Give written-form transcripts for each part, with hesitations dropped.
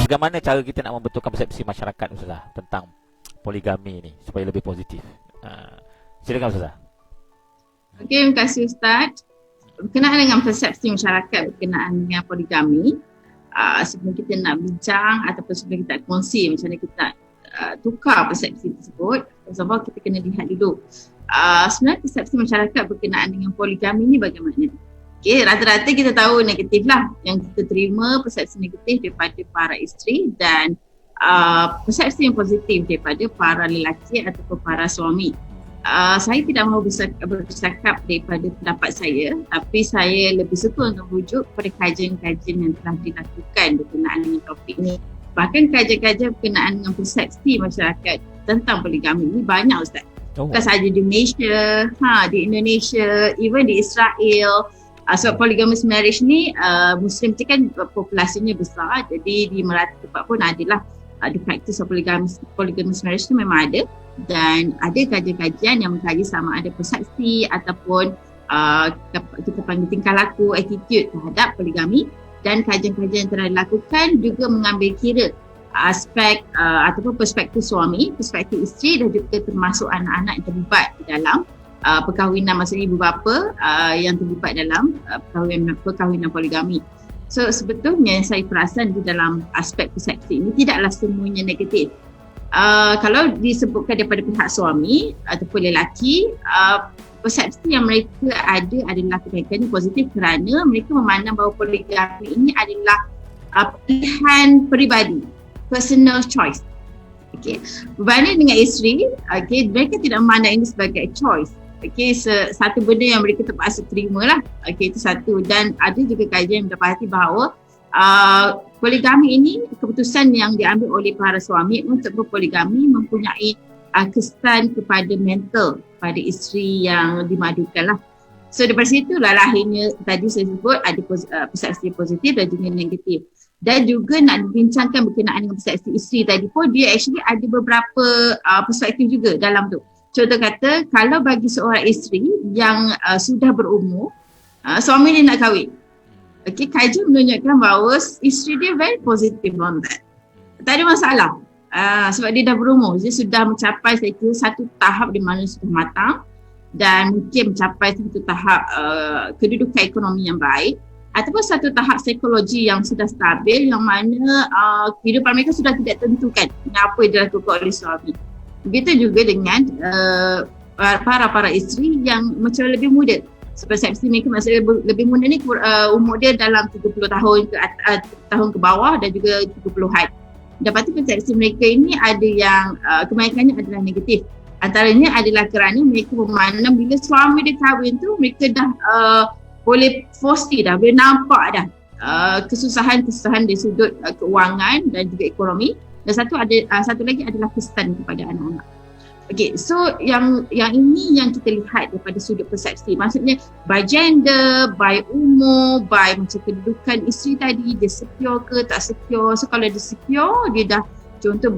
bagaimana cara kita nak membetulkan persepsi masyarakat Ustazah tentang poligami ni supaya lebih positif? Silakan Ustazah. Okey, terima kasih Ustaz. Berkenaan dengan persepsi masyarakat berkenaan dengan poligami, sebelum kita nak bincang ataupun sebelum kita nak kongsi macam mana kita nak tukar persepsi tersebut, first of all kita kena lihat dulu sebenarnya persepsi masyarakat berkenaan dengan poligami ni bagaimana. Okay, rata-rata kita tahu negatif lah, yang kita terima persepsi negatif daripada para isteri dan persepsi yang positif daripada para lelaki ataupun para suami. Saya tidak mahu bercakap daripada pendapat saya, tapi saya lebih suka untuk merujuk kepada kajian-kajian yang telah dilakukan berkenaan dengan topik ni. Bahkan kajian-kajian berkenaan dengan persepsi masyarakat tentang poligami ni banyak Ustaz. Bukan sahaja di Malaysia, di Indonesia, even di Israel. Sebab polygamous marriage ni Muslim ni kan populasinya besar, jadi di merata tempat pun adalah the practice of polygamous marriage tu memang ada, dan ada kajian-kajian yang mengkaji sama ada persepsi ataupun kita panggil tingkah laku, attitude terhadap poligami, dan kajian-kajian yang telah dilakukan juga mengambil kira aspek ataupun perspektif suami, perspektif isteri dan juga termasuk anak-anak yang terlibat di dalam perkahwinan, maksudnya ibu bapa yang terlibat dalam perkahwinan poligami. So sebetulnya saya perasan di dalam aspek persepsi ini tidaklah semuanya negatif. Kalau disebutkan daripada pihak suami ataupun lelaki, persepsi yang mereka ada adalah kebaikan positif kerana mereka memandang bahawa poligami ini adalah pilihan peribadi, personal choice. Okay. Berbanding dengan isteri, mereka tidak memandang ini sebagai choice. Satu benda yang mereka terpaksa terima lah. Itu satu. Dan ada juga kajian yang mendapati bahawa poligami ini, keputusan yang diambil oleh para suami untuk berpoligami mempunyai kesan kepada mental pada isteri yang dimadukan lah. So daripada situlah lahirnya tadi saya sebut ada persepsi positif dan juga negatif. Dan juga nak dibincangkan berkenaan dengan persepsi isteri tadi pun, dia actually ada beberapa perspektif juga dalam tu. Contoh kata, kalau bagi seorang isteri yang sudah berumur, suami dia nak kahwin, kajian menunjukkan bahawa isteri dia very positive on that. Tak ada masalah. Sebab dia dah berumur, dia sudah mencapai saya kira satu tahap di mana sudah matang dan mungkin mencapai satu tahap kedudukan ekonomi yang baik, ataupun satu tahap psikologi yang sudah stabil, yang mana kehidupan mereka sudah tidak tentukan dengan apa yang dilakukan oleh suami. Begitu juga dengan para isteri yang macam lebih muda. Persepsi mereka maksudnya lebih muda ni umur dia dalam 30 tahun tahun ke bawah dan juga 70-an. Dapati persepsi mereka ini ada yang kebanyakannya adalah negatif. Antaranya adalah kerana mereka memandang bila suami dia kahwin tu, mereka dah boleh foresee dah, boleh nampak dah kesusahan-kesusahan dari sudut keuangan dan juga ekonomi. Dan satu lagi adalah kesan kepada anak-anak. So yang ini yang kita lihat daripada sudut persepsi. Maksudnya by gender, by umur, by macam kedudukan isteri tadi, dia secure ke tak secure. So kalau dia secure, dia dah contoh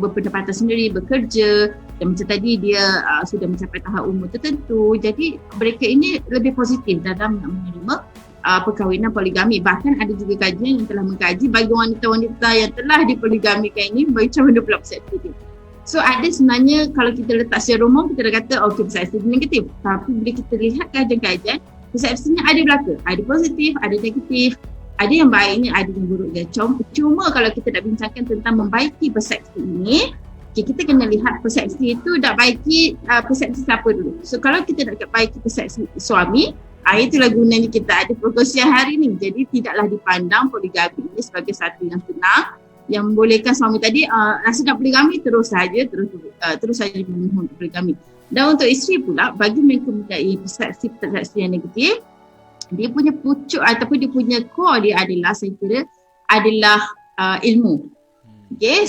berpendapatan sendiri, bekerja, dan macam tadi dia sudah mencapai tahap umur tertentu. Jadi mereka ini lebih positif dalam nak menerima perkahwinan poligami. Bahkan ada juga kajian yang telah mengkaji bagi wanita-wanita yang telah dipoligamikan ini macam mana pula persepsi dia. So ada sebenarnya kalau kita letak secara umum kita dah kata persepsi negatif, tapi bila kita lihat kajian-kajian, persepsinya ada belaka, ada positif, ada negatif, ada yang baiknya, ada yang buruknya. Cuma kalau kita nak bincangkan tentang membaiki persepsi ini, kita kena lihat persepsi itu nak baiki persepsi siapa dulu. So kalau kita nak baiki persepsi suami, itulah gunanya kita ada perkongsian hari ni. Jadi tidaklah dipandang poligami ini sebagai satu yang senang, yang membolehkan suami tadi rasa nak poligami terus saja memohon poligami. Dan untuk isteri pula, bagi mereka mempunyai persepsi yang negatif, dia punya pucuk ataupun dia punya core dia adalah, saya kira adalah ilmu.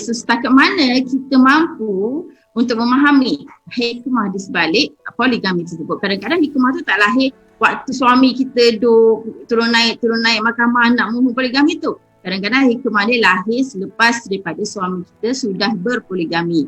So setakat mana kita mampu untuk memahami hikmah di sebalik poligami tersebut. Kadang-kadang hikmah tu tak lahir waktu suami kita turun naik mahkamah nak memohon poligami tu. Kadang-kadang hikmah dia lahir selepas daripada suami kita sudah berpoligami.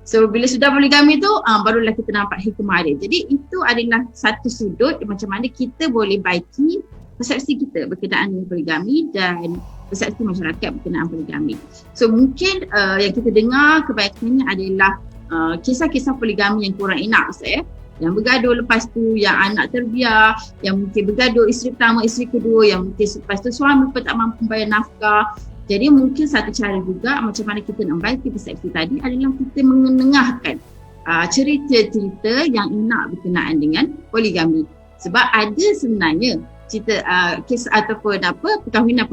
So bila sudah poligami tu barulah kita nampak hikmah dia. Jadi itu adalah satu sudut macam mana kita boleh baiki persepsi kita berkenaan dengan poligami dan persepsi masyarakat berkenaan poligami. So mungkin yang kita dengar kebanyakannya adalah kisah-kisah poligami yang kurang enak, Ustaz, ya. Yang bergaduh lepas tu, yang anak terbiar, yang mungkin bergaduh isteri pertama, isteri kedua, yang mungkin lepas tu suami pun tak mampu bayar nafkah. Jadi mungkin satu cara juga macam mana kita nak baiki persepsi tadi adalah kita mengenengahkan cerita-cerita yang enak berkenaan dengan poligami. Sebab ada sebenarnya cerita kes ataupun perkahwinan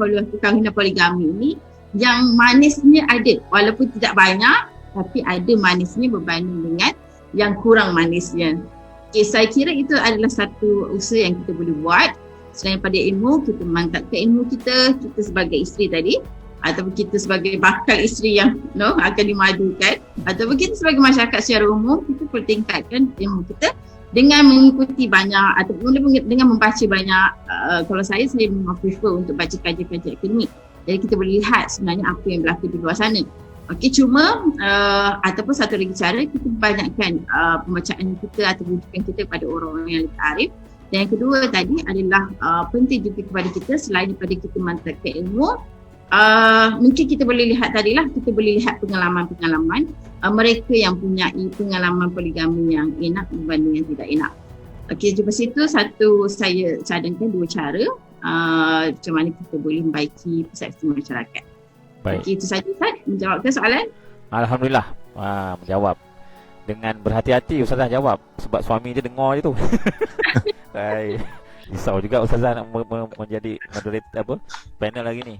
poligami ini yang manisnya ada, walaupun tidak banyak tapi ada manisnya berbanding dengan yang kurang manisnya. Okay, saya kira itu adalah satu usaha yang kita boleh buat. Selain pada ilmu, kita mantapkan ilmu kita sebagai isteri tadi, ataupun kita sebagai bakal isteri yang akan dimadukan, ataupun kita sebagai masyarakat secara umum, kita perlu tingkatkan ilmu kita dengan mengikuti banyak ataupun dengan membaca banyak. Kalau saya memang prefer untuk baca kajian-kajian akademik. Jadi kita boleh lihat sebenarnya apa yang berlaku di luar sana. Okey, cuma ataupun satu lagi cara, kita banyakkan pembacaan kita atau rujukan kita kepada orang-orang yang lebih arif. Dan yang kedua tadi adalah penting juga kepada kita, selain daripada kita mantapkan ilmu, mungkin kita boleh lihat tadilah, kita boleh lihat pengalaman-pengalaman mereka yang punya pengalaman poligami yang enak berbanding yang tidak enak. Okey, di situ saya cadangkan dua cara macam mana kita boleh membaiki persepsi masyarakat. Baik. Okey, itu saja Ustaz, menjawabkan soalan. Alhamdulillah, menjawab dengan berhati-hati. Ustazah jawab sebab suami dia dengar je tu. Baik. Risau juga Ustazah nak menjadi moderator panel lagi ni.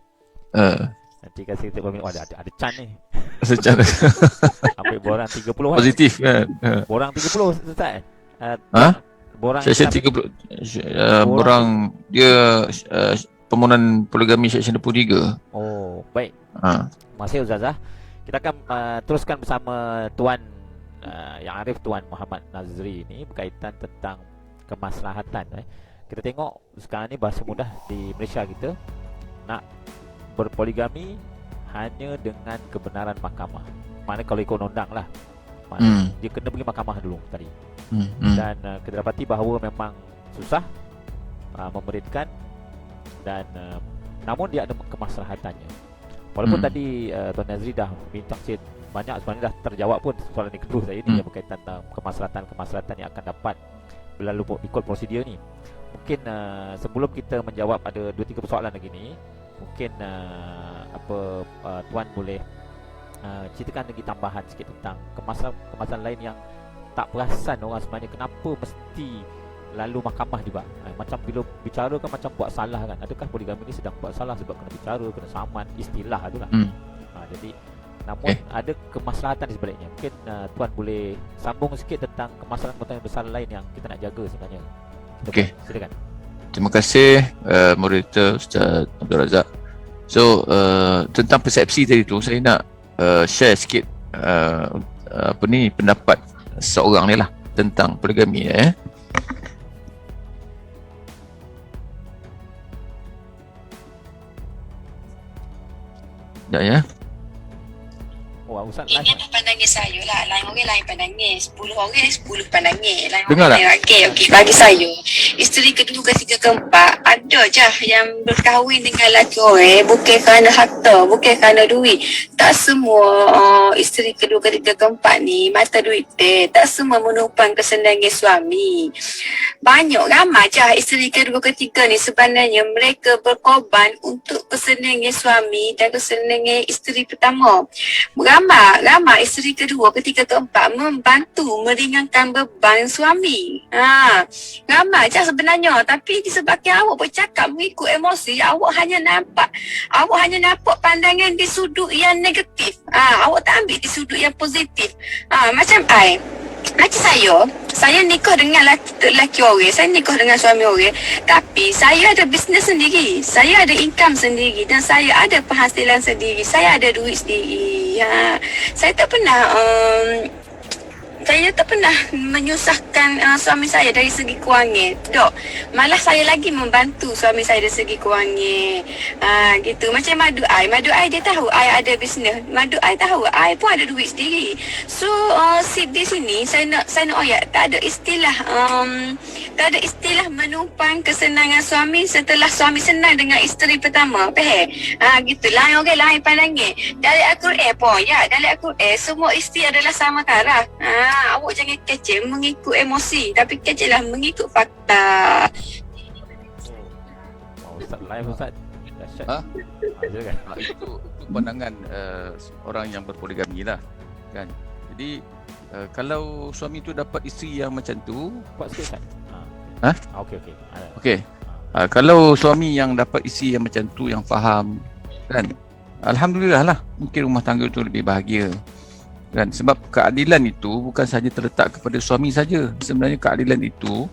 Nanti kasi kita berminat, ada Chan ni. Secara Ambil borang 30 kan? positif kan. Borang 30 Ustaz. Borang Section 30. Borang dia permohonan poligami Section 23. Oh, baik. Terima kasih Ustazah. Kita akan teruskan bersama Tuan yang arif, Tuan Muhammad Nazri ni berkaitan tentang kemaslahatan. Kita tengok sekarang ni bahasa mudah di Malaysia kita nak berpoligami hanya dengan kebenaran mahkamah. Maknanya kalau ikut undang lah, dia kena pergi mahkamah dulu tadi. Dan kita dapati bahawa memang susah memeritkan dan namun dia ada kemaslahatannya. Walaupun tadi Tuan Nazri dah minta sikit banyak, sebenarnya dah terjawab pun soalan yang kedua saya ni yang berkaitan tentang kemaslahatan yang akan dapat bila ikut prosedur ni. Mungkin sebelum kita menjawab ada 2-3 persoalan lagi ni, mungkin Tuan boleh ceritakan lagi tambahan sikit tentang kemaslahan lain yang tak perasan orang sebenarnya kenapa mesti lalu mahkamah juga. Macam bila bicara kan macam buat salah kan. Adakah poligami ni sedang buat salah sebab kena bicara, kena saman, istilah tu lah. Jadi namun ada kemaslahatan di sebaliknya. Mungkin Tuan boleh sambung sikit tentang kemaslahatan besar lain yang kita nak jaga sebenarnya. Okey, silakan. Terima kasih moderator Ustaz Abdul Razak. So tentang persepsi tadi tu, saya nak share sikit pendapat seorang ni lah tentang poligami Sekejap ya. Ustaz ini apa pandangan saya lah. Lain orang lain pandangan. 10 orang 10 pandangan. Lain dengar orang lain. Okey. Bagi saya, isteri kedua, ketiga, keempat ada je yang berkahwin dengan lelaki orang bukan kerana harta, bukan kerana duit. Tak semua isteri kedua, ketiga, keempat ni mata duit tak semua menumpang kesenangan suami. Banyak ramai je isteri kedua, ketiga ni sebenarnya mereka berkorban untuk kesenangan suami dan kesenangan isteri pertama. Ramai isteri kedua, ketiga, keempat membantu meringankan beban suami. Ramai je sebenarnya, tapi disebabkan awak bercakap mengikut emosi, awak hanya nampak pandangan di sudut yang negatif. Awak tak ambil di sudut yang positif. Macam saya nikah dengan lelaki orang, saya nikah dengan suami orang, tapi saya ada bisnes sendiri, saya ada income sendiri dan saya ada penghasilan sendiri, saya ada duit sendiri. Saya tak pernah saya tak pernah menyusahkan suami saya dari segi kewangan. Dok, malah saya lagi membantu suami saya dari segi kewangan. Gitu. Macam Madu Ai dia tahu I ada bisnes. Madu Ai tahu I pun ada duit sendiri. So di sini saya nak oyak tak ada istilah menumpang kesenangan suami setelah suami senang dengan isteri pertama. Faham? Gitu. Lain orang lain pandangan. Dari Al-Quran pun ya, dari Al-Quran semua isteri adalah sama taraf. Awak jangan kecil mengikut emosi, tapi kecillah mengikut fakta. Ustaz live Ustaz. Dahsyat. Silakan. Itu pandangan orang yang berpoligami lah, kan. Jadi kalau suami tu dapat isteri yang macam tu, Kuat sikit Ustaz. Okey. okey. Kalau suami yang dapat isteri yang macam tu, yang faham, kan, alhamdulillah lah, mungkin rumah tangga tu lebih bahagia, kan. Sebab keadilan itu bukan sahaja terletak kepada suami saja. Sebenarnya keadilan itu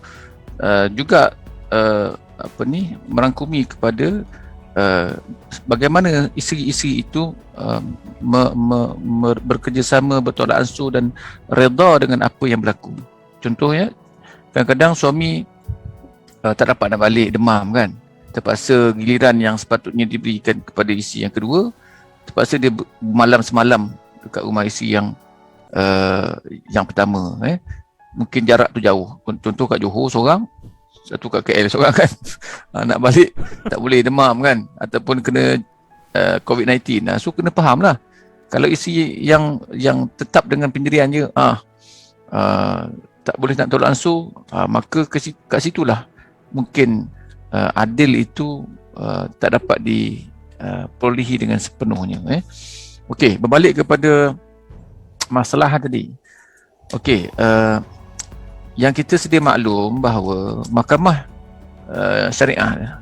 juga merangkumi kepada bagaimana isteri-isteri itu bekerjasama, bertolak ansur dan redha dengan apa yang berlaku. Contohnya, kadang-kadang suami tak dapat nak balik, demam, kan. Terpaksa giliran yang sepatutnya diberikan kepada isteri yang kedua, terpaksa dia malam semalam dekat rumah isteri yang pertama. Mungkin jarak tu jauh. Contoh kat Johor seorang, satu kat KL seorang, kan. Nak balik tak boleh, demam, kan, ataupun kena COVID-19. So kena faham lah, kalau isteri yang tetap dengan pendirian je, tak boleh nak tolak ansur, maka kat situlah mungkin adil itu tak dapat diperolehi dengan sepenuhnya. Okey, berbalik kepada masalah tadi. Okey, yang kita sedia maklum bahawa Mahkamah Syariah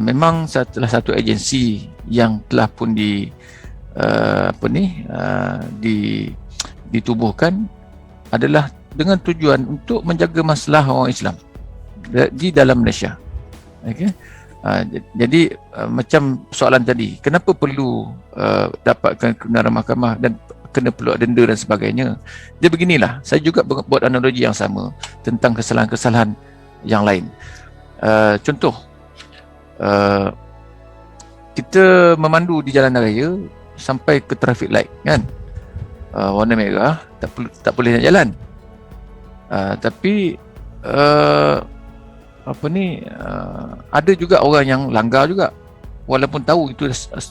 memang salah satu agensi yang telah pun ditubuhkan adalah dengan tujuan untuk menjaga masalah orang Islam di dalam Malaysia. Okey. Jadi macam soalan tadi, kenapa perlu dapatkan kebenaran mahkamah dan kena perlu denda dan sebagainya. Dia beginilah, saya juga buat analogi yang sama tentang kesalahan-kesalahan yang lain. Contoh, kita memandu di jalan raya sampai ke traffic light, kan, warna merah, tak boleh nak jalan. Tapi ada juga orang yang langgar juga walaupun tahu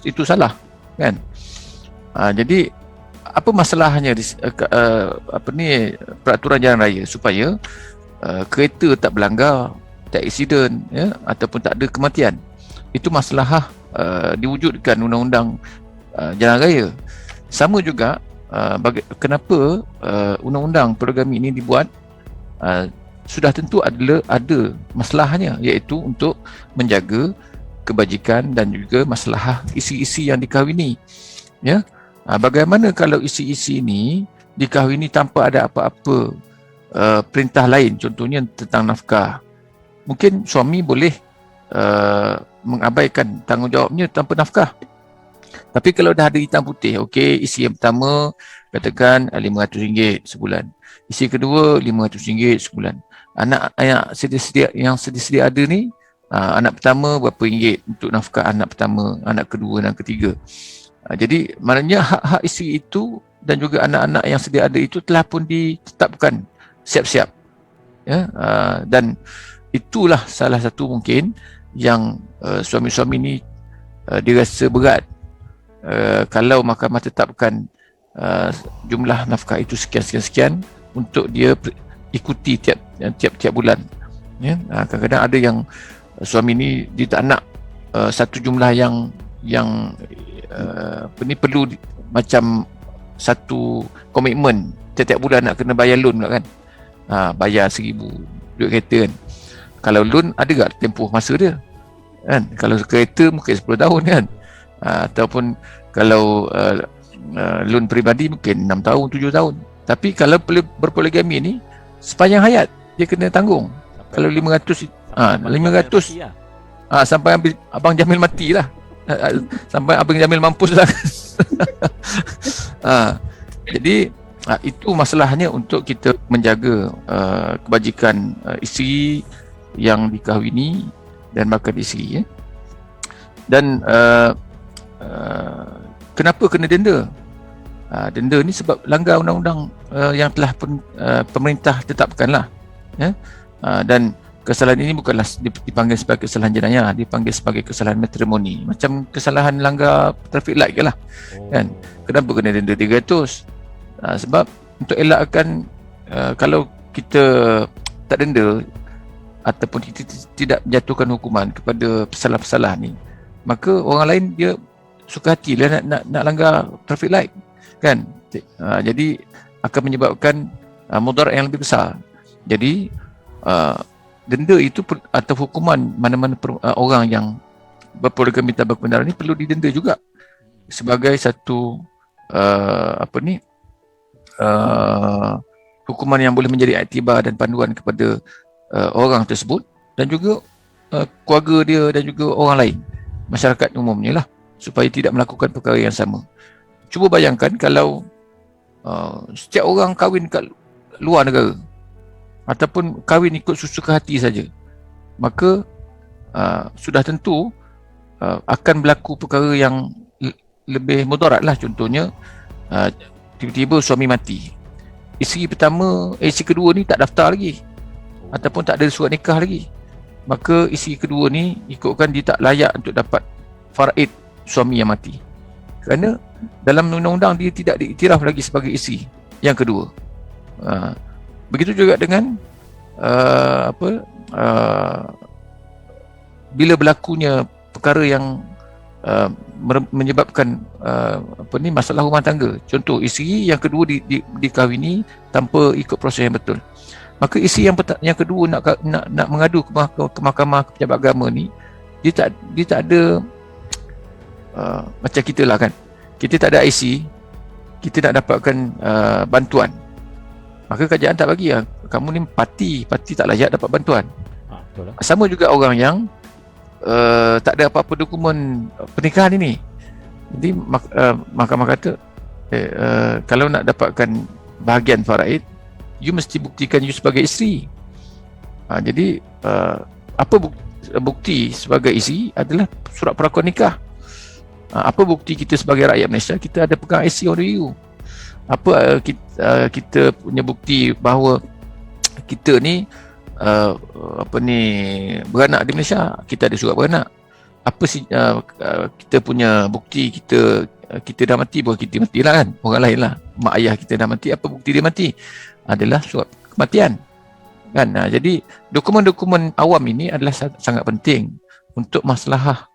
itu salah, kan. Jadi apa masalahnya peraturan jalan raya supaya kereta tak berlanggar, tak aksiden, ya, ataupun tak ada kematian. Itu masalah diwujudkan undang-undang jalan raya. Sama juga kenapa undang-undang poligami ini dibuat, sudah tentu ada masalahnya, iaitu untuk menjaga kebajikan dan juga masalah isi-isi yang dikahwini, ya. Bagaimana kalau isi-isi ini dikahwini tanpa ada apa-apa perintah lain, contohnya tentang nafkah. Mungkin suami boleh mengabaikan tanggungjawabnya tanpa nafkah. Tapi kalau dah ada hitam putih, okey, isi yang pertama katakan RM500 sebulan, isi kedua RM500 sebulan. Anak yang sedia ada ni, anak pertama berapa ringgit untuk nafkah anak pertama, anak kedua dan ketiga. Jadi maknanya hak-hak isteri itu dan juga anak-anak yang sedia ada itu telah pun ditetapkan siap-siap, ya. Dan itulah salah satu mungkin yang suami-suami ni dirasa berat kalau mahkamah tetapkan jumlah nafkah itu sekian untuk dia ikuti tiap bulan, ya. Kadang-kadang ada yang suami ni dia tak nak satu jumlah yang perlu macam satu komitmen tiap bulan nak kena bayar loan pula, kan. Bayar RM1,000 duit kereta, kan. Kalau loan ada tak tempoh masa dia, kan. Kalau kereta mungkin 10 tahun, kan. Ataupun kalau loan peribadi mungkin 6 tahun, 7 tahun. Tapi kalau berpoligami ni sepanjang hayat dia kena tanggung. Kalau 500 sampai Abang Jamil mati lah. Sampai Abang Jamil mampus lah. Jadi Itu masalahnya untuk kita menjaga kebajikan isteri yang dikahwini dan bakal isteri. Dan kenapa kena denda? Denda ni sebab langgar undang-undang yang telah pemerintah tetapkanlah. Dan kesalahan ini bukanlah dipanggil sebagai kesalahan jenayah, dipanggil sebagai kesalahan matrimoni. Macam kesalahan langgar traffic light ke lah. Kan? Kenapa kena denda 300? Sebab untuk elakkan kalau kita tak denda ataupun kita tidak menjatuhkan hukuman kepada pesalah-pesalah ni, maka orang lain dia suka hatilah nak langgar traffic light, kan? Jadi akan menyebabkan mudarat yang lebih besar. Jadi denda itu atau hukuman mana-mana orang yang berpoligami tanpa kebenaran ni perlu didenda juga sebagai satu hukuman yang boleh menjadi iktibar dan panduan kepada orang tersebut dan juga keluarga dia dan juga orang lain, masyarakat umumnya lah, supaya tidak melakukan perkara yang sama. Cuba bayangkan kalau setiap orang kahwin kat luar negara ataupun kahwin ikut sesuka hati saja, maka sudah tentu akan berlaku perkara yang lebih mudarat lah. Contohnya tiba-tiba suami mati, isteri kedua ni tak daftar lagi ataupun tak ada surat nikah lagi, maka isteri kedua ni ikutkan dia tak layak untuk dapat faraid suami yang mati, kerana dalam undang-undang dia tidak diiktiraf lagi sebagai isteri yang kedua. Begitu juga dengan bila berlakunya perkara yang menyebabkan masalah rumah tangga. Contoh, isteri yang kedua dikahwini tanpa ikut proses yang betul, maka isteri yang kedua nak mengadu ke mahkamah pejabat agama ni, dia tak ada macam kita lah kan, kita tak ada IC, kita nak dapatkan bantuan, maka kerajaan tak bagi lah. Kamu ni parti tak layak dapat bantuan. Betul lah. Sama juga orang yang tak ada apa-apa dokumen pernikahan ini. Jadi mahkamah kata kalau nak dapatkan bahagian faraid, you mesti buktikan you sebagai isteri. Jadi apa bukti sebagai isteri adalah surat perakuan nikah. Apa bukti kita sebagai rakyat Malaysia? Kita ada pegang IC on you. Apa kita punya bukti bahawa kita ni beranak di Malaysia? Kita ada surat beranak. Apa kita punya bukti kita dah mati? Bukan kita matilah kan, orang lain lah, mak ayah kita dah mati. Apa bukti dia mati? Adalah surat kematian kan. Jadi dokumen-dokumen awam ini adalah sangat penting untuk masalah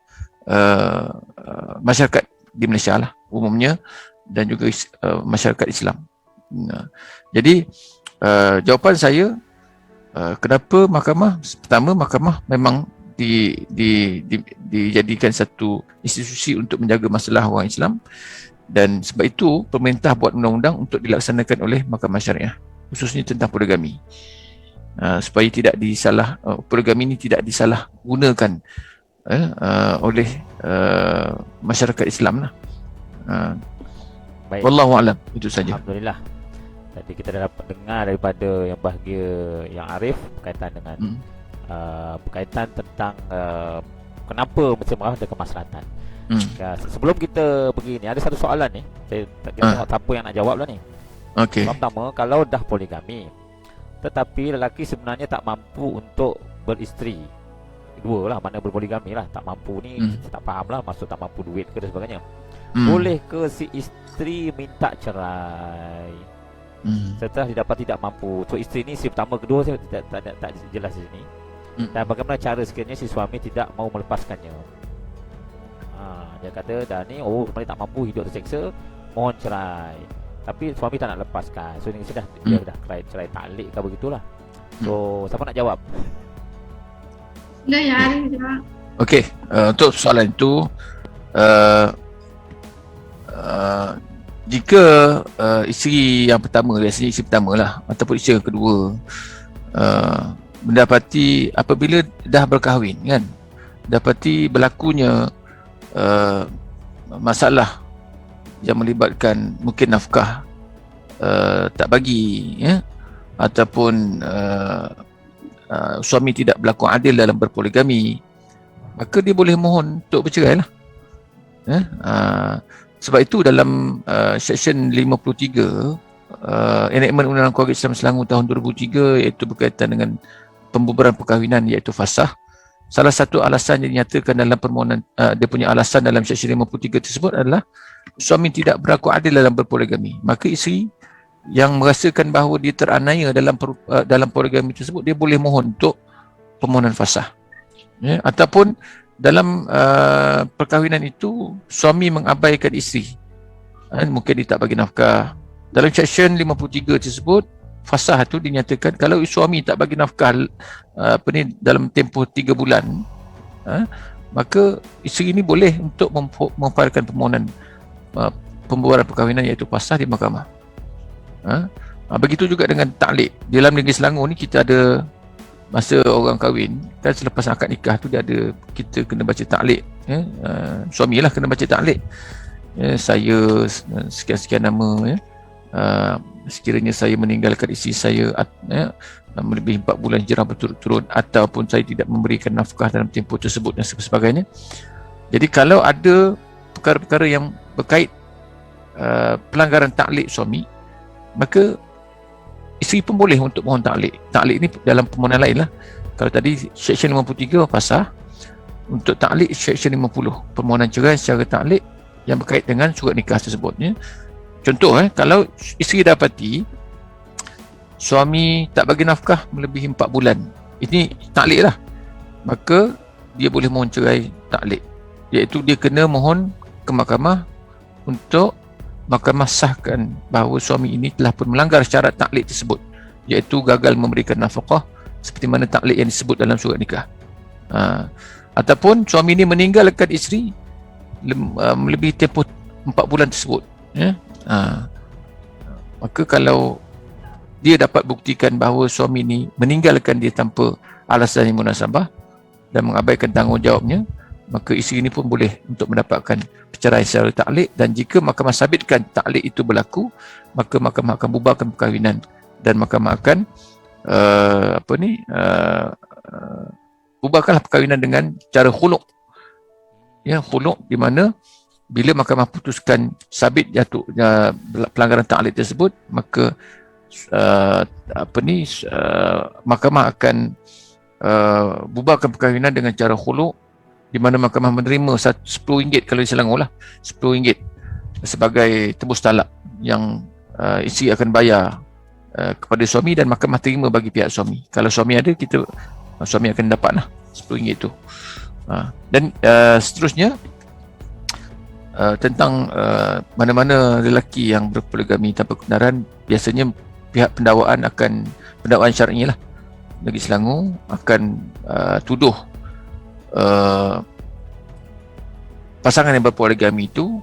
masyarakat di Malaysia lah umumnya, dan juga masyarakat Islam. Jadi jawapan saya, kenapa mahkamah? Pertama, mahkamah memang dijadikan satu institusi untuk menjaga masalah orang Islam, dan sebab itu pemerintah buat undang-undang untuk dilaksanakan oleh mahkamah syariah, khususnya tentang poligami, supaya tidak poligami ini tidak disalah gunakan oleh masyarakat Islam lah. Baik. Wallahu a'lam, itu saja. Alhamdulillah. Tadi kita dah dapat dengar daripada yang bahagia yang Arif berkaitan dengan berkaitan tentang kenapa mesti merah ada kemaslahatan. Sebelum kita pergi ni, ada satu soalan ni. Kita tengok siapa yang nak jawab lah ni. Okey. Pertama, kalau dah poligami tetapi lelaki sebenarnya tak mampu untuk beristeri dua lah, mana berpoligami lah, tak mampu ni kita tak faham lah, maksud tak mampu duit ke dan sebagainya. Boleh ke si isteri minta cerai setelah didapat tidak mampu? So isteri ni si pertama kedua saya tak jelas di sini. Dan bagaimana cara sekiranya si suami tidak mau melepaskannya? Dia kata dah ni suami tak mampu, hidup terseksa, mohon cerai. Tapi suami tak nak lepaskan. So ni dia dah cerai taklik ke begitulah. So siapa nak jawab? Sila ya Arif jawab. Okey, untuk soalan itu jika isteri yang pertama, biasanya isteri pertama lah ataupun isteri yang kedua mendapati apabila dah berkahwin kan, dapati berlakunya masalah yang melibatkan mungkin nafkah tak bagi, ya, ataupun suami tidak berlaku adil dalam berpoligami, maka dia boleh mohon untuk bercerai lah. Sebab itu dalam Seksyen 53 Enactment Undang-Undang Keluarga Islam Selangor tahun 2003, iaitu berkaitan dengan pembubaran perkahwinan, iaitu fasah, salah satu alasan yang dinyatakan dalam permohonan, dia punya alasan dalam Seksyen 53 tersebut adalah suami tidak berlaku adil dalam berpoligami. Maka isteri yang merasakan bahawa dia teraniaya dalam poligami tersebut, dia boleh mohon untuk permohonan fasah, ya. Ataupun dalam perkahwinan itu suami mengabaikan isteri, mungkin dia tak bagi nafkah. Dalam Seksyen 53 tersebut, fasah itu dinyatakan kalau suami tak bagi nafkah dalam tempoh 3 bulan, maka isteri ini boleh untuk memfailkan permohonan pembubaran perkahwinan, iaitu fasah di mahkamah. Begitu juga dengan taklik. Dalam negeri Selangor ni kita ada, masa orang kahwin kan, selepas akad nikah tu kita kena baca taklik, ya. Suami lah kena baca taklik, ya, saya sekian-sekian nama, ya, sekiranya saya meninggalkan isteri saya, ya, melebihi 4 bulan hijrah berturut-turut, ataupun saya tidak memberikan nafkah dalam tempoh tersebut dan sebagainya. Jadi kalau ada perkara-perkara yang berkait pelanggaran taklik suami, maka isteri pun boleh untuk mohon taklik. Taklik ni dalam permohonan lain lah. Kalau tadi Seksyen 53 fasah, untuk taklik Seksyen 50, permohonan cerai secara taklik yang berkait dengan surat nikah tersebut, ya. Contoh, kalau isteri dapati suami tak bagi nafkah melebihi 4 bulan, ini taklik lah, maka dia boleh mohon cerai taklik, iaitu dia kena mohon ke mahkamah untuk mahkamah sahkan bahawa suami ini telah pun melanggar syarat taklik tersebut, iaitu gagal memberikan nafkah seperti mana taklik yang disebut dalam surat nikah. Ataupun suami ini meninggalkan isteri melebihi tempoh 4 bulan tersebut, ya. Maka kalau dia dapat buktikan bahawa suami ini meninggalkan dia tanpa alasan yang munasabah dan mengabaikan tanggungjawabnya, maka isteri ini pun boleh untuk mendapatkan perceraian secara taklik. Dan jika mahkamah sabitkan taklik itu berlaku, maka mahkamah akan bubarkan perkahwinan dan mahkamah akan bubarkanlah perkahwinan dengan cara khuluk, ya, khuluk, di mana bila mahkamah putuskan sabit jatuhnya pelanggaran taklik tersebut, maka mahkamah akan bubarkan perkahwinan dengan cara khuluk, di mana mahkamah menerima RM10 kalau di Selangor lah, RM10 sebagai tebus talak yang isteri akan bayar kepada suami, dan mahkamah terima bagi pihak suami. Kalau suami ada, suami akan dapat lah RM10 itu. Dan seterusnya, tentang mana-mana lelaki yang berpoligami tanpa kebenaran, biasanya pihak pendakwaan syar'i lah negeri Selangor akan tuduh pasangan yang berpoligami itu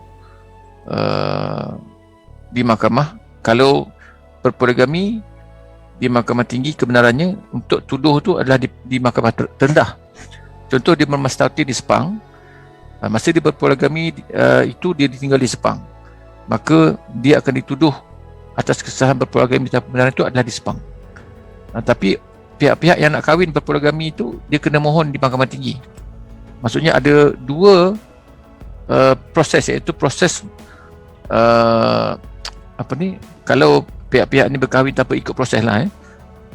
di mahkamah. Kalau berpoligami di mahkamah tinggi, kebenarannya untuk tuduh tu adalah di mahkamah terendah. Contoh, dia bermastauti di Sepang, masa dia berpoligami itu dia ditinggal di Sepang, maka dia akan dituduh atas kesalahan berpoligami tanpa kebenaran itu adalah di Sepang. Tapi pihak-pihak yang nak kahwin berpoligami itu, dia kena mohon di mahkamah tinggi. Maksudnya ada dua proses, iaitu proses kalau pihak-pihak ni berkahwin tanpa ikut proses lah,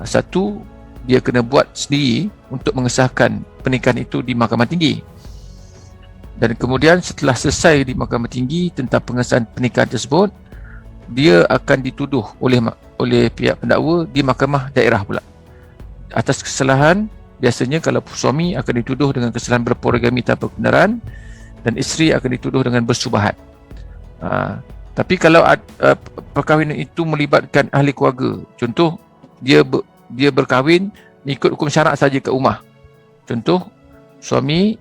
satu, dia kena buat sendiri untuk mengesahkan pernikahan itu di mahkamah tinggi, dan kemudian setelah selesai di mahkamah tinggi tentang pengesahan pernikahan tersebut, dia akan dituduh oleh pihak pendakwa di mahkamah daerah pula atas kesalahan. Biasanya kalau suami akan dituduh dengan kesalahan berpoligami tanpa kebenaran, dan isteri akan dituduh dengan bersubahat. Tapi kalau perkahwinan itu melibatkan ahli keluarga, contoh dia berkahwin ikut hukum syarak saja kat rumah. Contoh, suami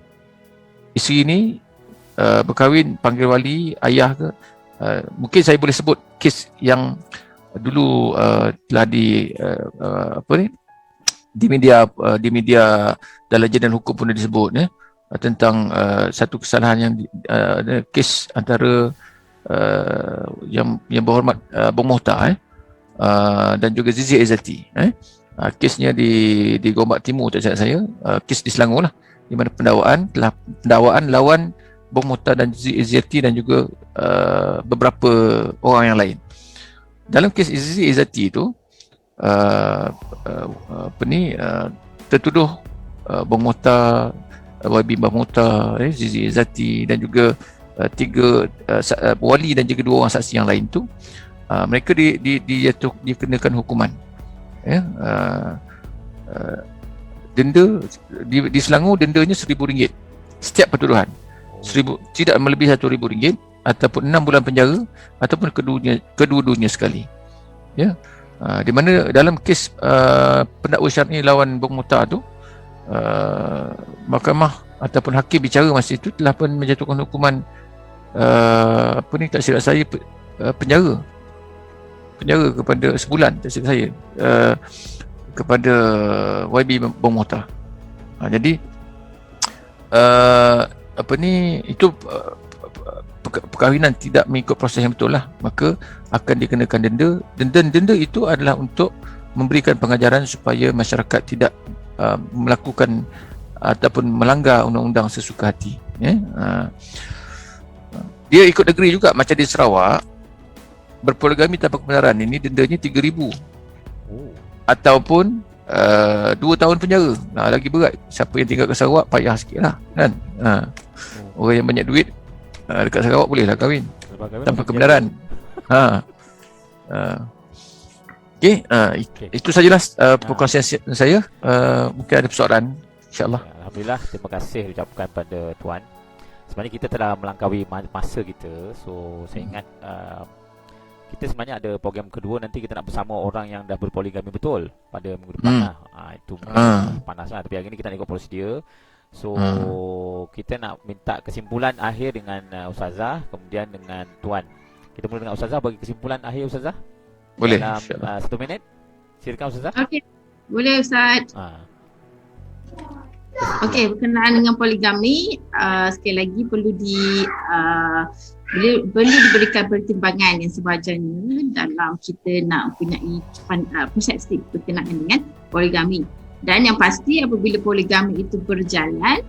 isteri ini berkahwin panggil wali ayah ke, mungkin saya boleh sebut kes yang dulu telah di media dalam jurnal hukum pun disebut, tentang satu kesalahan yang kes antara yang berhormat Bung Mohtar dan juga Zizi Izzati. Kesnya di Gombak Timur tak silap saya, kes di Selangor lah, di mana pendakwaan lawan Bong Mokhtar dan Zizi Izzati dan juga beberapa orang yang lain. Dalam kes Zizi Izzati itu tertuduh Bong Mokhtar, YB Bong Mokhtar, Zizi Izzati dan juga tiga wali dan juga 2 orang saksi yang lain tu, mereka dikenakan hukuman, denda di Selangor. Dendanya RM1,000 setiap pertuduhan, tidak melebihi RM1,000 ataupun 6 bulan penjara ataupun kedua-duanya sekali, ya. Di mana dalam kes pendakwa syar'i lawan Bong Mokhtar tu, mahkamah ataupun hakim bicara masa itu telah pun menjatuhkan hukuman tak silap saya penjara kepada sebulan, tak silap saya, kepada YB Bong Mokhtar. Jadi itu perkahwinan tidak mengikut proses yang betul lah, maka akan dikenakan denda. Denda itu adalah untuk memberikan pengajaran supaya masyarakat tidak melakukan ataupun melanggar undang-undang sesuka hati, ya. Dia ikut negeri juga, macam di Sarawak, berpoligami tanpa kebenaran ini dendanya RM3,000 ataupun 2 tahun penjara. Lagi berat. Siapa yang tinggal kat Sarawak payah sikit lah, kan. Orang yang banyak duit dekat Sarawak boleh lah kahwin tanpa kebenaran. Okey, itu sajalah perkongsian saya. Mungkin ada persoalan, insyaAllah. Alhamdulillah, terima kasih ucapkan pada Tuan. Sebenarnya kita telah melangkaui masa kita. So saya ingat kita sebenarnya ada program kedua, nanti kita nak bersama orang yang dah berpoligami betul pada minggu depan lah. Itu panas lah, tapi hari ni kita nak ikut prosedur. So kita nak minta kesimpulan akhir dengan Ustazah, kemudian dengan Tuan. Kita mula dengan Ustazah, bagi kesimpulan akhir Ustazah. Boleh, dalam 1 minit. Silakan Ustazah. Okey, boleh Ustaz. Okey, berkenaan dengan poligami, sekali lagi perlu diberikan pertimbangan yang sewajarnya dalam kita nak mempunyai persepsi berkenaan dengan poligami. Dan yang pasti apabila poligami itu berjalan,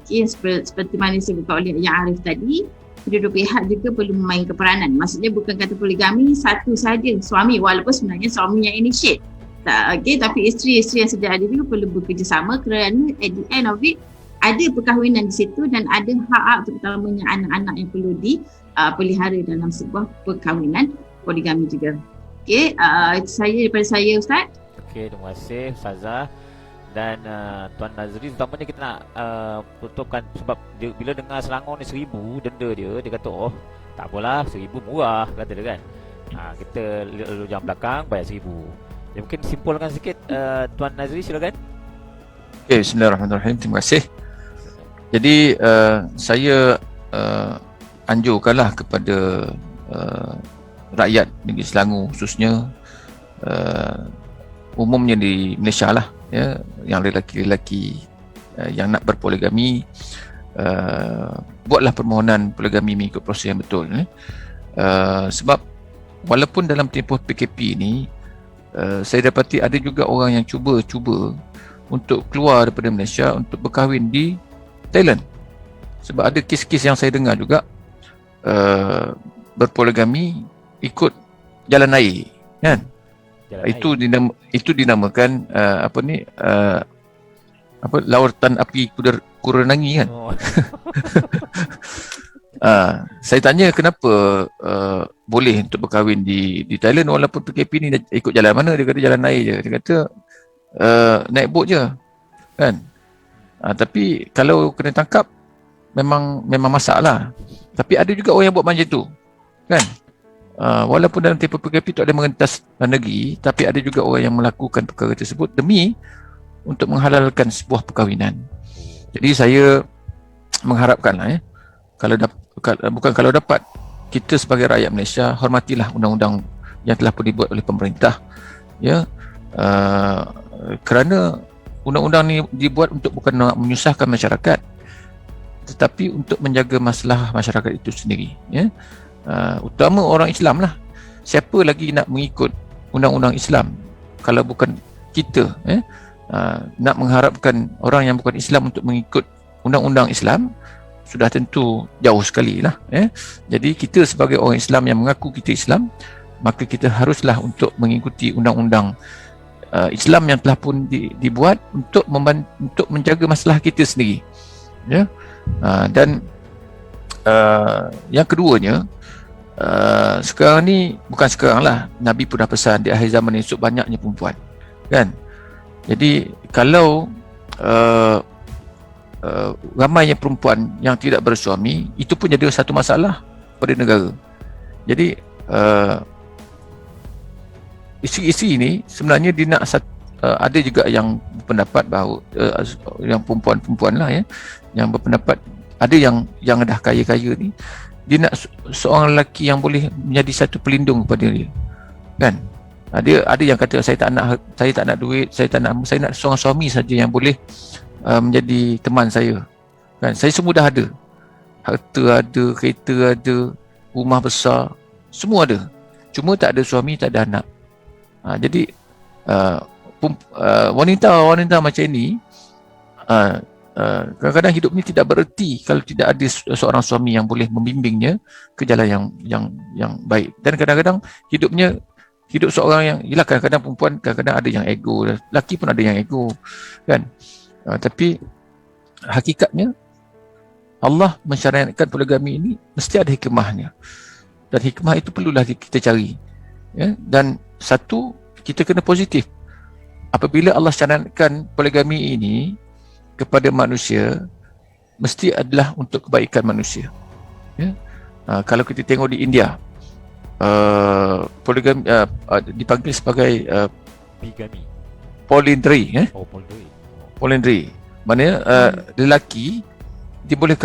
seperti mana disebutkan oleh Yang Arif tadi, kedua-dua pihak juga perlu memainkan peranan. Maksudnya bukan kata poligami satu sahaja suami, walaupun sebenarnya suami yang initiate. Tapi isteri-isteri yang sedia ada juga perlu bekerjasama, kerana at the end of it ada perkahwinan di situ dan ada hak terutamanya anak-anak yang perlu dipelihara dalam sebuah perkahwinan poligami juga. Okey, itu daripada saya Ustaz. Okey, terima kasih Ustazah. Dan Tuan Nazri, utamanya kita nak tutupkan, sebab bila dengar Selangor ni RM1,000 denda dia kata tak apalah, RM1,000 murah, kata dia kan. Kita lalu jam belakang bayar RM1,000. Ya, mungkin simpulkan sikit Tuan Nazri, silakan. Okay, bismillahirrahmanirrahim. Terima kasih. Jadi saya anjurkanlah kepada rakyat negeri Selangor, khususnya umumnya di Malaysia lah, ya, yang lelaki-lelaki yang nak berpoligami, buatlah permohonan poligami mengikut proses yang betul, sebab walaupun dalam tempoh PKP ni saya dapati ada juga orang yang cuba untuk keluar daripada Malaysia untuk berkahwin di Thailand. Sebab ada kes-kes yang saya dengar juga berpoligami ikut jalan air, kan. Itu dinamakan lawatan api Kuranangi, kan. Saya tanya kenapa boleh untuk berkahwin di Thailand walaupun PKP ni ikut jalan mana. Dia kata jalan air je. Dia kata naik bot je, kan. Tapi kalau kena tangkap memang masalah. Tapi ada juga orang yang buat macam tu, kan. Walaupun dalam tempoh PKP tu ada merentas negeri, tapi ada juga orang yang melakukan perkara tersebut demi untuk menghalalkan sebuah perkahwinan. Jadi saya mengharapkanlah, kalau dapat, kita sebagai rakyat Malaysia hormatilah undang-undang yang telah pun dibuat oleh pemerintah, ya. Kerana undang-undang ni dibuat untuk bukan nak menyusahkan masyarakat, tetapi untuk menjaga masalah masyarakat itu sendiri, ya. Utama orang Islam lah. Siapa lagi nak mengikut undang-undang Islam. Kalau bukan kita nak mengharapkan orang yang bukan Islam untuk mengikut undang-undang Islam, sudah tentu jauh sekali lah. Jadi kita sebagai orang Islam yang mengaku kita Islam, maka kita haruslah untuk mengikuti undang-undang Islam yang telah pun dibuat untuk menjaga masalah kita sendiri. Dan yang keduanya, sekarang ni, bukan sekarang lah, Nabi pun dah pesan di akhir zaman esok banyaknya perempuan, kan? Jadi kalau ramainya perempuan yang tidak bersuami, itu pun jadi satu masalah pada negara. Jadi isi-isi ini sebenarnya dia nak ada juga yang berpendapat bahawa yang perempuan-perempuan lah yang berpendapat, ada yang dah kaya-kaya ni, dia nak seorang lelaki yang boleh menjadi satu pelindung kepada dia, kan? Ada yang kata saya tak nak duit, saya nak seorang suami saja yang boleh menjadi teman saya, kan? Saya semua dah ada, harta ada, kereta ada, rumah besar, semua ada, cuma tak ada suami, tak ada anak. Jadi wanita macam ini kadang-kadang hidup ni tidak bererti kalau tidak ada seorang suami yang boleh membimbingnya ke jalan yang baik. Dan kadang-kadang hidup seorang yang, yelah, kadang-kadang perempuan kadang-kadang ada yang ego, lelaki pun ada yang ego, kan? Tapi hakikatnya Allah mensyariatkan poligami ini mesti ada hikmahnya, dan hikmah itu perlulah kita cari, dan satu, kita kena positif. Apabila Allah syariatkan poligami ini kepada manusia, mesti adalah untuk kebaikan manusia. Kalau kita tengok di India, poligami dipanggil sebagai bigami, polyandry. Polyandry maknanya lelaki dia boleh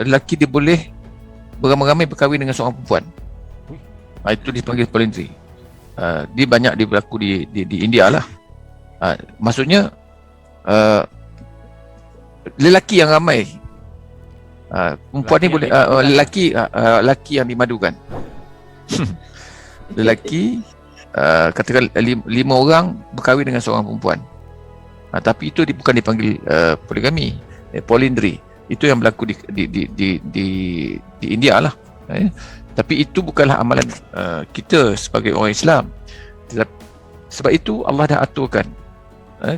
lelaki dia boleh beramai-ramai berkahwin dengan seorang perempuan. Itu dipanggil polyandry. Dia banyak berlaku di India lah. Maksudnya lelaki yang ramai, perempuan ni boleh lelaki yang dimadukan. Lelaki katakan 5 orang berkahwin dengan seorang perempuan, tapi itu bukan dipanggil poligami, polyandry. Itu yang berlaku di India lah. Tapi itu bukanlah amalan kita sebagai orang Islam. Sebab itu Allah dah aturkan,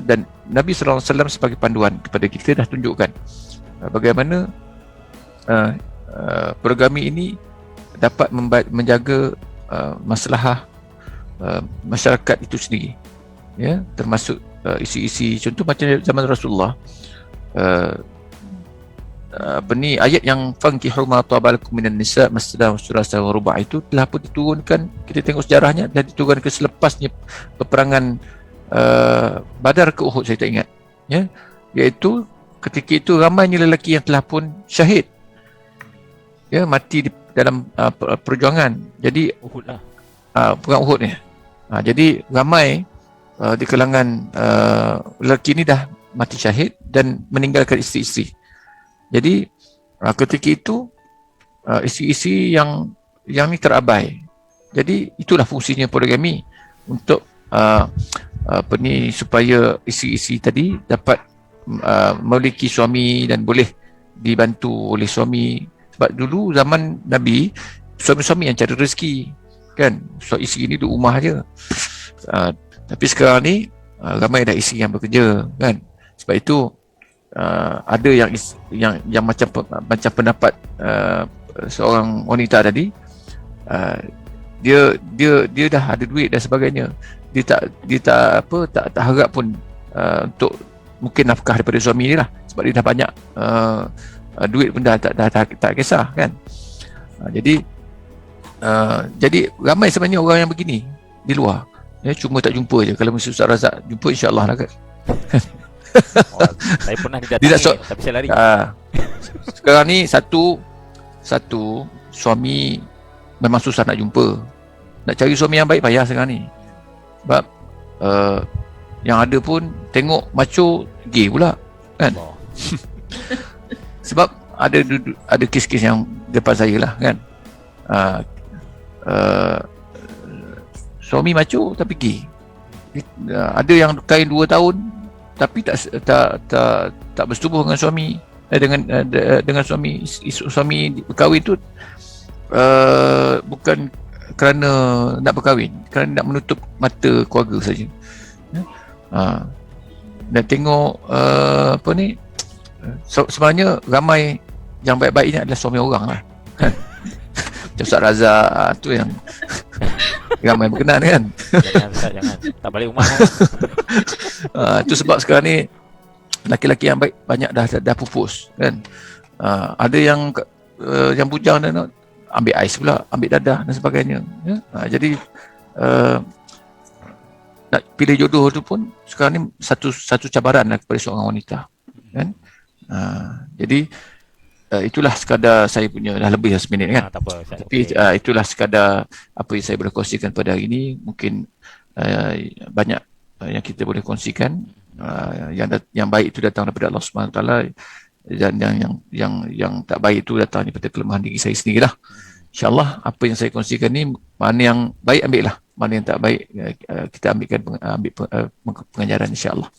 dan Nabi SAW sebagai panduan kepada kita dah tunjukkan bagaimana poligami ini dapat menjaga masalah masyarakat itu sendiri, termasuk isi-isi, contoh macam zaman Rasulullah, ayat yang fankihu ma tabalakum minan nisa masna wa thulatha wa ruba' itu telah pun diturunkan, kita tengok sejarahnya, dan diturunkan selepasnya peperangan Badar ke Uhud, saya tak ingat, iaitu ketika itu ramainya lelaki yang telah pun syahid, mati dalam perjuangan. Jadi Uhud lah, perang Uhud ni. Jadi ramai di kalangan lelaki ni dah mati syahid dan meninggalkan isteri-isteri. Jadi ketika itu isteri-isteri yang ni terabai. Jadi itulah fungsinya poligami, untuk supaya isteri-isteri tadi dapat memiliki suami dan boleh dibantu oleh suami. Sebab dulu zaman Nabi, suami-suami yang cari rezeki, kan? So isteri ni duduk rumah je. Tapi sekarang ni ramai dah isteri yang bekerja, kan? Sebab itu ada yang macam pendapat seorang wanita tadi, dia dah ada duit dan sebagainya, dia tak harap pun untuk mungkin nafkah daripada suami dia lah, sebab dia dah banyak duit pun dah tak kisah, kan? Jadi ramai sebenarnya orang yang begini di luar, cuma tak jumpa je. Kalau mesti Ustaz Razak jumpa, insya-Allah lah, kan? Saya pernah didatangi, tapi saya lari. Sekarang ni satu suami memang susah nak jumpa. Nak cari suami yang baik payah sekarang ni. Sebab yang ada pun tengok macho gay pula, kan? Sebab ada kes-kes yang depan saya lah, kan? suami maco tapi gay. Ada yang kahwin 2 tahun tapi tak bersetubuh dengan suami, dengan suami berkahwin tu bukan kerana nak berkahwin, kerana nak menutup mata keluarga saja. Dan tengok sebenarnya ramai yang baik-baik ni adalah suami orang lah kan. Macam Ustaz Razak tu yang ramai berkenan kan. Jangan tak balik rumah kan. Itu sebab sekarang ni laki-laki yang baik banyak dah pupus kan. Ada yang bujang dan ambil ais pula, ambil dadah dan sebagainya ya? Jadi nak pilih jodoh tu pun sekarang ni satu cabaran lah kepada seorang wanita kan. Jadi itulah sekadar saya punya, dah lebih dah seminit kan. Tak apa, tapi itulah sekadar apa yang saya boleh kongsikan pada hari ini. Mungkin banyak yang kita boleh kongsikan. Yang baik itu datang daripada Allah Subhanahu Wa Taala, dan yang tak baik itu datang daripada kelemahan diri saya sendirilah. InsyaAllah apa yang saya kongsikan ni, mana yang baik ambil lah, mana yang tak baik kita ambil pengajaran insyaAllah.